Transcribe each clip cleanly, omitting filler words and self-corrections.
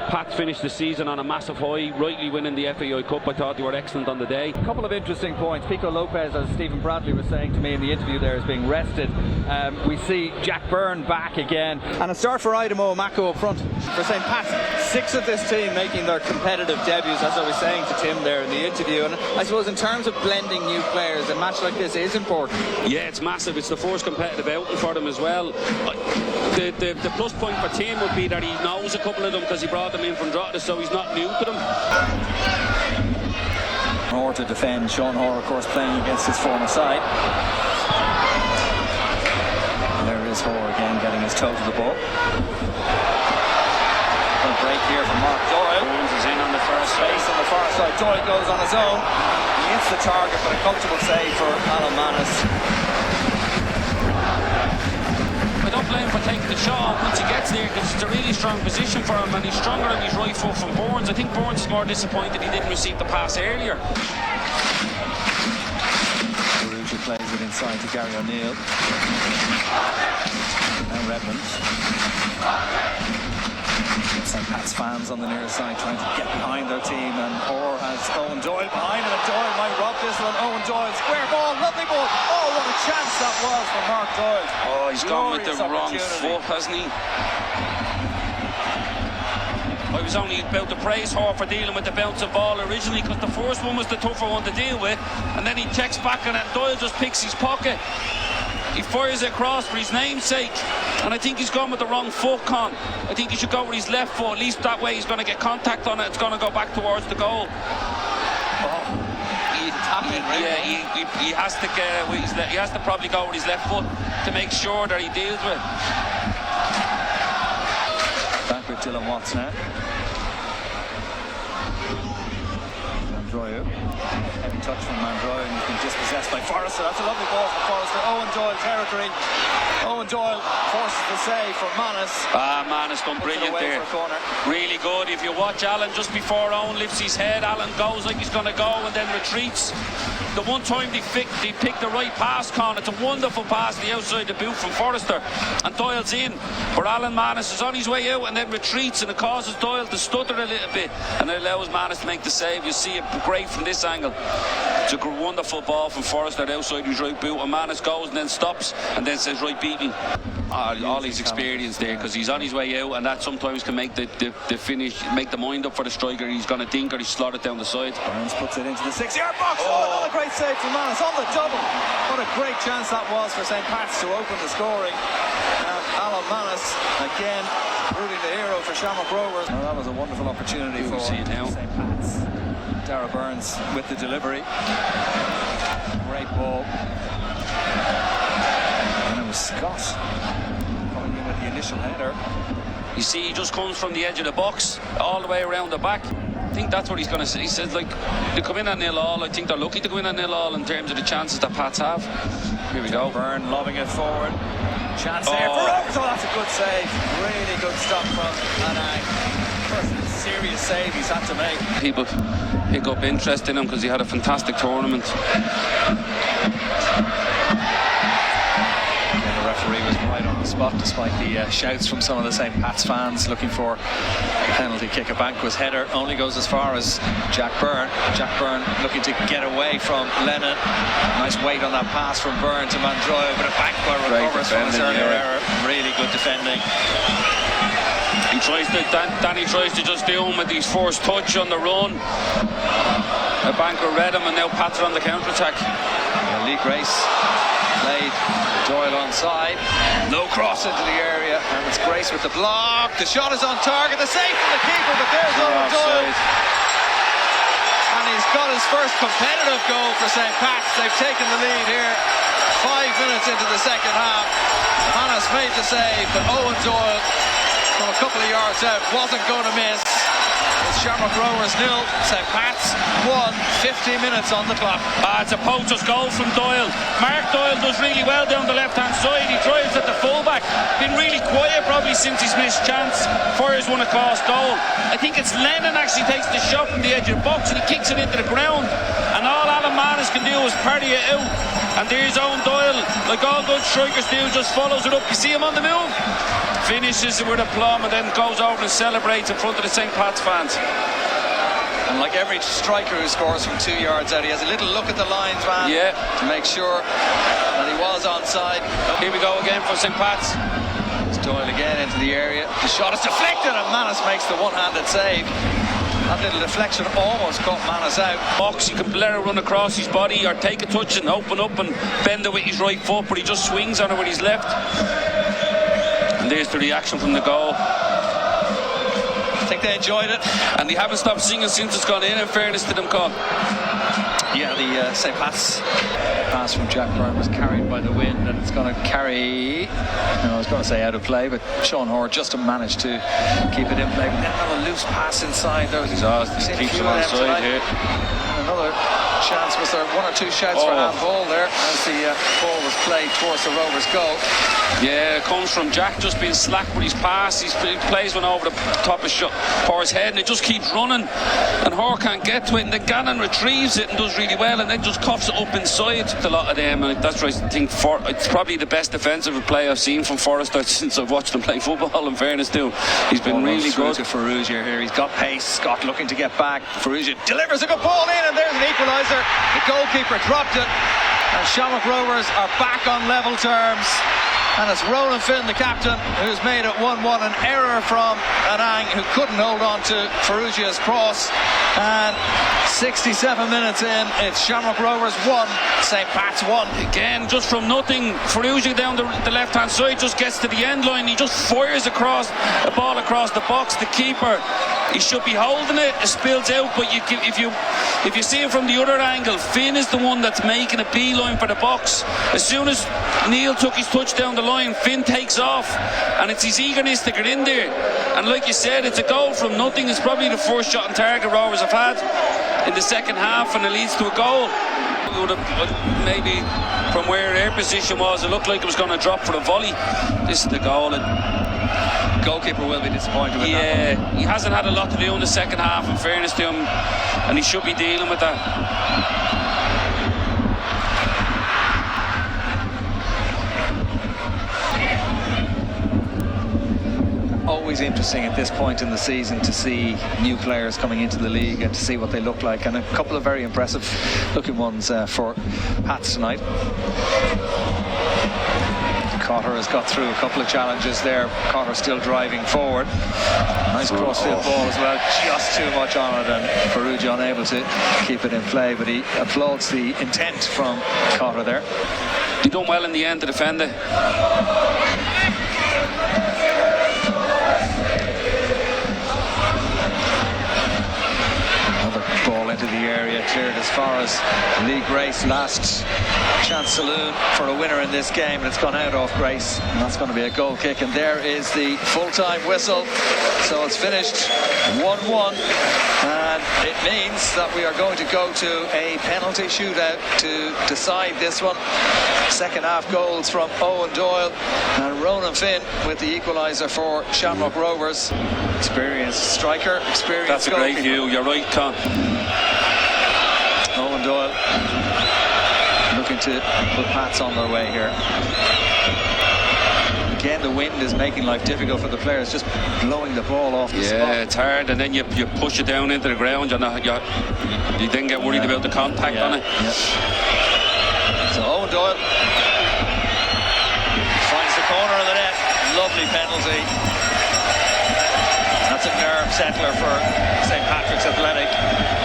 Pats finished the season on a massive high, rightly winning the FAI Cup. I thought they were excellent on the day. A couple of interesting points. Pico Lopez, as Stephen Bradley was saying to me in the interview there, is being rested. We see Jack Byrne back again. And a start for Idemo Mako up front for St. Pat's. 6 of this team making their competitive debuts, as I was saying to Tim there in the interview. And I suppose in terms of blending new players, a match like this is important. Yeah, it's massive. It's the first competitive outing for them as well. The plus point for Tim would be that he knows a couple of them because he brought them in from Drogheda, so he's not new to them. Hoare to defend. Sean Hoare, of course, playing against his former side. There is Hoare again, getting his toe to the ball. A break here from Mark Doyle. Burns is in on the first Space on the far side. Doyle goes on his own. He hits the target, but a comfortable save for Alan Manus. I don't blame him for taking the shot once he gets there, because it's a really strong position for him, and he's stronger on his right foot from Burns. I think Burns is more disappointed he didn't receive the pass earlier. Perugia plays it inside to Gary O'Neill. Now Redmond. St. Pat's fans on the near side trying to get behind their team, and Hoare has Owen Doyle behind him, and Doyle might rob this one. Owen Doyle, square ball, lovely ball. Oh, what a chance that was for Mark Doyle. Oh, he's gone with the wrong foot, hasn't he? I was only about to praise Hoare for dealing with the bouncing ball originally, because the first one was the tougher one to deal with, and then he checks back on it, and Doyle just picks his pocket. He fires it across for his namesake, and I think he's gone with the wrong foot, Con. I think he should go with his left foot. At least that way he's going to get contact on it. It's going to go back towards the goal. He has to get with he has to probably go with his left foot to make sure that he deals with it. Back with Dylan Watts now. Mandroyu. Heavy touch from Mandroyu, and he's been dispossessed by Forrester. That's a lovely ball for Forrester. Owen Doyle territory. Owen Doyle forces the save for Manus. Manus done brilliant there. Really good. If you watch Alan just before Owen lifts his head, Alan goes like he's going to go and then retreats. The one time they picked the right pass, Con, it's a wonderful pass the outside the boot from Forrester, and Doyle's in. But Alan Manus is on his way out and then retreats, and it causes Doyle to stutter a little bit, and it allows Manus to make the save. You see it great from this angle. It's a wonderful ball from Forrester outside his right boot, and Manus goes and then stops and then says, right, beat me. All his experience there, because he's on his way out, and that sometimes can make the finish, make the mind up for the striker. He's going to dink or he's slotted down the side. Burns puts it into the 6-yard box. Oh, another great save from Manus on the double. What a great chance that was for St. Pat's to open the scoring. Alan Manus again proving the hero for Shamrock Rovers. Well, that was a wonderful opportunity for St. Pat's. Dara Burns with the delivery. Great ball. And it was Scott coming in with the initial header. You see, he just comes from the edge of the box all the way around the back. I think that's what he's going to say. He says, like, they come in at 0-0. I think they're lucky to come in at 0-0 in terms of the chances that Pats have. Here we go. Byrne lobbing it forward. Chance there for Rovers. Oh, that's a good save. Really good stop from Anang. Serious save he's had to make. People pick up interest in him because he had a fantastic tournament. The referee was right on the spot despite the shouts from some of the St. Pat's fans looking for a penalty kick. A Banquo's header only goes as far as Jack Byrne. Jack Byrne looking to get away from Lennon. Nice weight on that pass from Byrne to Mandroyu, but a Banquo recovers from his earlier error. Really good defending. Danny tries to just do him with his first touch on the run. The Banquo read him, and now Pats are on the counter-attack. Lee Grace played Doyle onside. No cross into the area, and it's Grace with the block. The shot is on target. The save from the keeper, but there's Owen Doyle. And he's got his first competitive goal for St. Pat's. They've taken the lead here 5 minutes into the second half. Manus made the save, but Owen Doyle from a couple of yards out wasn't going to miss. It's Shamrock Rovers 0, St. Pat's 1, 15 minutes on the clock. It's a poacher's goal from Doyle. Mark Doyle does really well down the left-hand side. He drives at the fullback. Been really quiet probably since his missed chance. Fires one across goal. I think it's Lennon actually takes the shot from the edge of the box and he kicks it into the ground. And all Alan Manus can do is party it out. And there's Owen Doyle, like all good strikers do, just follows it up. You see him on the move? finishes with aplomb and then goes over and celebrates in front of the St. Pat's fans. And like every striker who scores from 2 yards out, he has a little look at the linesman to make sure that he was onside. Here we go again for St. Pat's. It's Doyle again into the area. The shot is deflected and Manus makes the one-handed save. That little deflection almost caught Manus out. Box, you can let it run across his body or take a touch and open up and bend it with his right foot, but he just swings on it with his left. And there's the reaction from the goal. I think they enjoyed it. And they haven't stopped singing since it's gone in fairness to them, Con. Yeah, the St. Pat's pass from Jack Byrne was carried by the wind, and it's going to carry, I was going to say out of play, but Sean Hoare just managed to keep it in play. But then another loose pass inside. There was keeps him onside here. Another chance. Was there one or two shouts for handball there as the ball was played towards the Rovers' goal? Yeah, it comes from Jack just being slack with his pass. He plays one over the top of Hoare's head and it just keeps running and Hoare can't get to it, and then Gannon retrieves it and does really well and then just coughs it up inside. A lot of them, and that's why I think it's probably the best defensive play I've seen from Forrester since I've watched him play football. In fairness to him, he's been really good. To Ferrugia here, he's got pace. Scott looking to get back. Ferrugia delivers a good ball in and there's an equaliser. The goalkeeper dropped it and Shamrock Rovers are back on level terms. And it's Roland Finn, the captain, who's made it 1-1. An error from Anang, who couldn't hold on to Ferrugia's cross. And 67 minutes in, it's Shamrock Rovers 1, St. Pat's 1. Again, just from nothing, Ferrugia down the left-hand side just gets to the end line. He just fires across the ball across the box. The keeper, he should be holding it. It spills out, but if you see it from the other angle, Finn is the one that's making a beeline for the box. As soon as Neil took his touch down the line, Finn takes off, and it's his eagerness to get in there. And like you said, it's a goal from nothing. It's probably the first shot on target Rovers have had in the second half, and it leads to a goal. We would have maybe from where their position was, it looked like it was going to drop for a volley. This is the goal. And goalkeeper will be disappointed with that. Yeah, he hasn't had a lot to do in the second half, in fairness to him, and he should be dealing with that. Always interesting at this point in the season to see new players coming into the league and to see what they look like, and a couple of very impressive looking ones for Pats tonight. Cotter has got through a couple of challenges there. Cotter still driving forward. Nice crossfield ball as well, just too much on it, and Ferrugia unable to keep it in play, but he applauds the intent from Cotter there. He done well in the end to defend it. Ball into the area, cleared as far as Lee Grace. Last chance saloon for a winner in this game, and it's gone out off Grace, and that's going to be a goal kick, and there is the full-time whistle. So it's finished 1-1, and it means that we are going to go to a penalty shootout to decide this one. Second half goals from Owen Doyle and Ronan Finn with the equaliser for Shamrock Rovers. Experienced striker, experienced That's a goalkeeper. great view, you're right, Con. Owen Doyle looking to put Pats on their way here. Again, the wind is making life difficult for the players, just blowing the ball off the spot. Yeah, it's hard, and then you push it down into the ground, you then get worried about the contact on it. Yeah. So Owen Doyle finds the corner of the net. Lovely penalty. That's a nerve settler for St. Patrick's Athletic.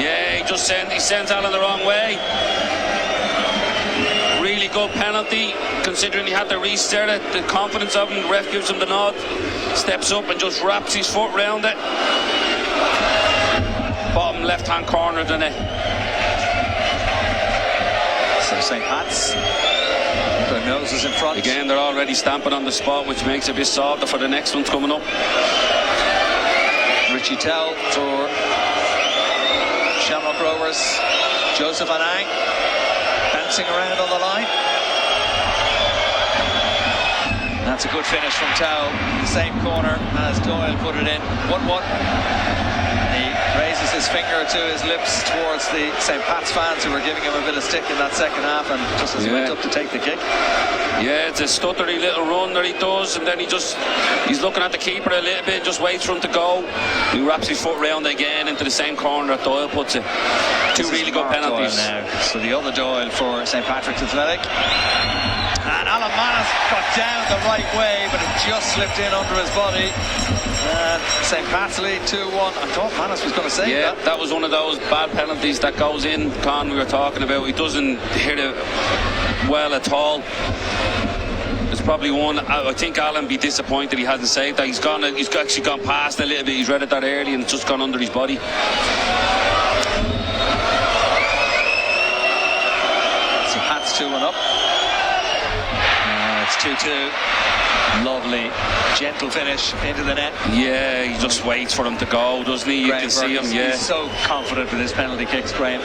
Yeah, he sent Alan the wrong way. Really good penalty, considering he had to restart it. The confidence of him, the ref gives him the nod, steps up and just wraps his foot round it. Bottom left-hand corner of the net. So St. Pat's, their noses in front. Again, they're already stamping on the spot, which makes it a bit softer for the next ones coming up. Richie Tell for Shamrock Rovers. Joseph Anang bouncing around on the line. That's a good finish from Tell. The same corner as Doyle put it in. 1-1. The raises his finger to his lips towards the St. Pat's fans who were giving him a bit of stick in that second half, and just as he went up to take the kick. Yeah, it's a stuttery little run that he does, and then he's looking at the keeper a little bit, just waits for him to go. He wraps his foot round again into the same corner that Doyle puts it. Two really good penalties. Now. So the other Doyle for St. Patrick's Athletic. And Alan Manus got down the right way, but it just slipped in under his body. And St. Pat's lead 2-1. I thought Manus was going to save that. Yeah, that was one of those bad penalties that goes in, Con, we were talking about. He doesn't hit it well at all. It's probably one. I think Alan be disappointed he hasn't saved that. He's actually gone past a little bit. He's read it that early and it's just gone under his body. St. Pat's 2-1 up. It's 2-2. Lovely, gentle finish into the net. Yeah, he just waits for him to go, doesn't he? You can see him, yeah. He's so confident with his penalty kicks, Graham.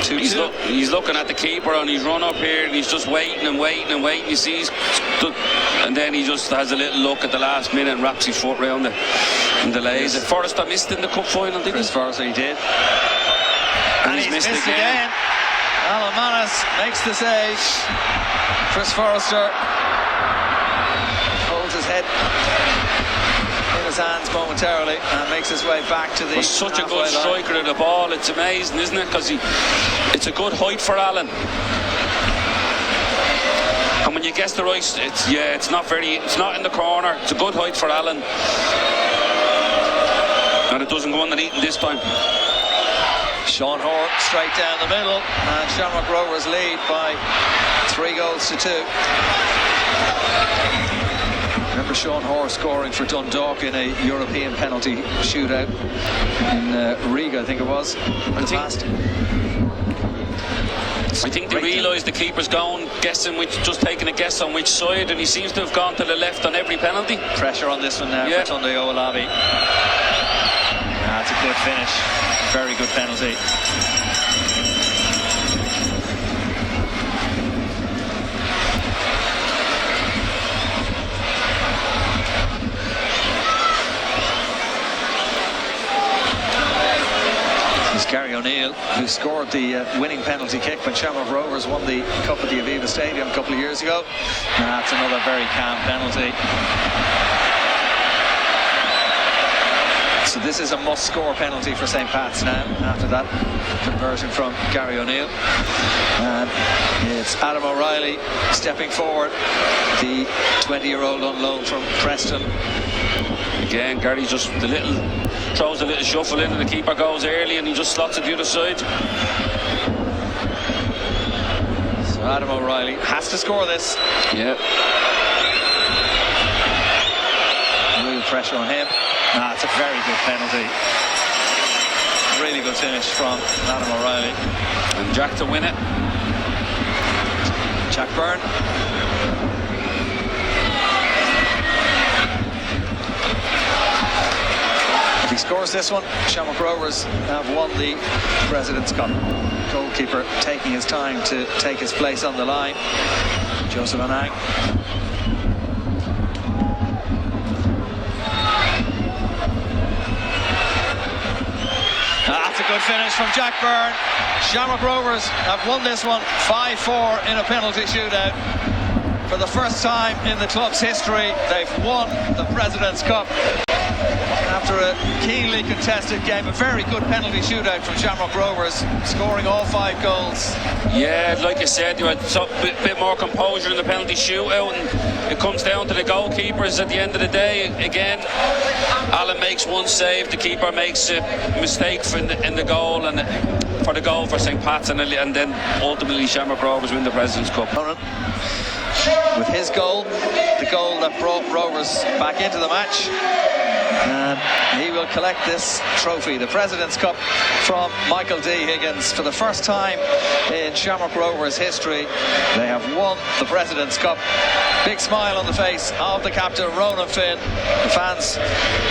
He's looking at the keeper on his run up here, and he's just waiting and waiting and waiting. You see, and then he just has a little look at the last minute and wraps his foot round it and delays it. Forrester missed in the cup final, didn't he? Chris Forrester, he did. And he's missed again. Alan Manus makes the save. Chris Forrester holds his head in his hands momentarily and makes his way back to the such a good striker of the ball. It's amazing, isn't it? Because it's a good height for Alan. And when you guess the right, it's not in the corner. It's a good height for Alan. And it doesn't go underneath this time. Sean Hoare straight down the middle, and Shamrock Rovers lead by 3-2. Remember Sean Hoare scoring for Dundalk in a European penalty shootout in Riga, I think it was. I think they realised the keeper's going, just taking a guess on which side, and he seems to have gone to the left on every penalty. Pressure on this one now for Tunde Owolabi. That's a good finish. Very good penalty. It's Gary O'Neill who scored the winning penalty kick when Shamrock Rovers won the Cup at the Aviva Stadium a couple of years ago. And that's another very calm penalty. So this is a must-score penalty for St. Pat's now, after that conversion from Gary O'Neill. And it's Adam O'Reilly stepping forward, the 20-year-old on loan from Preston. Again, Gary just throws a little shuffle in, and the keeper goes early and he just slots it to the other side. So Adam O'Reilly has to score this. Yeah. Real pressure on him. It's a very good penalty. Really good finish from Adam O'Reilly. And Jack to win it. Jack Byrne. If he scores this one, Shamrock Rovers have won the President's Cup. Goalkeeper taking his time to take his place on the line. Joseph Anang. That's a good finish from Jack Byrne. Shamrock Rovers have won this one 5-4 in a penalty shootout. For the first time in the club's history, they've won the President's Cup after a keenly contested game. A very good penalty shootout from Shamrock Rovers, scoring all 5 goals. Yeah, like you said, you had a bit more composure in the penalty shootout, and it comes down to the goalkeepers at the end of the day. Again, Alan makes one save, the keeper makes a mistake in the goal, and for the goal for St. Pat's, and then ultimately Shamrock Rovers win the President's Cup. With his goal, the goal that brought Rovers back into the match, and he will collect this trophy, the President's Cup, from Michael D. Higgins. For the first time in Shamrock Rovers history, they have won the President's Cup. Big smile on the face of the captain, Ronan Finn. The fans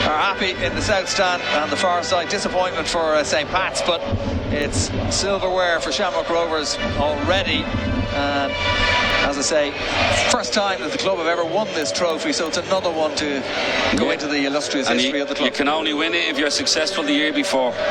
are happy in the south stand and the far side. Disappointment for St. Pat's, but it's silverware for Shamrock Rovers already. as I say, first time that the club have ever won this trophy, so it's another one to go into the illustrious history of the club. You can only win it if you're successful the year before.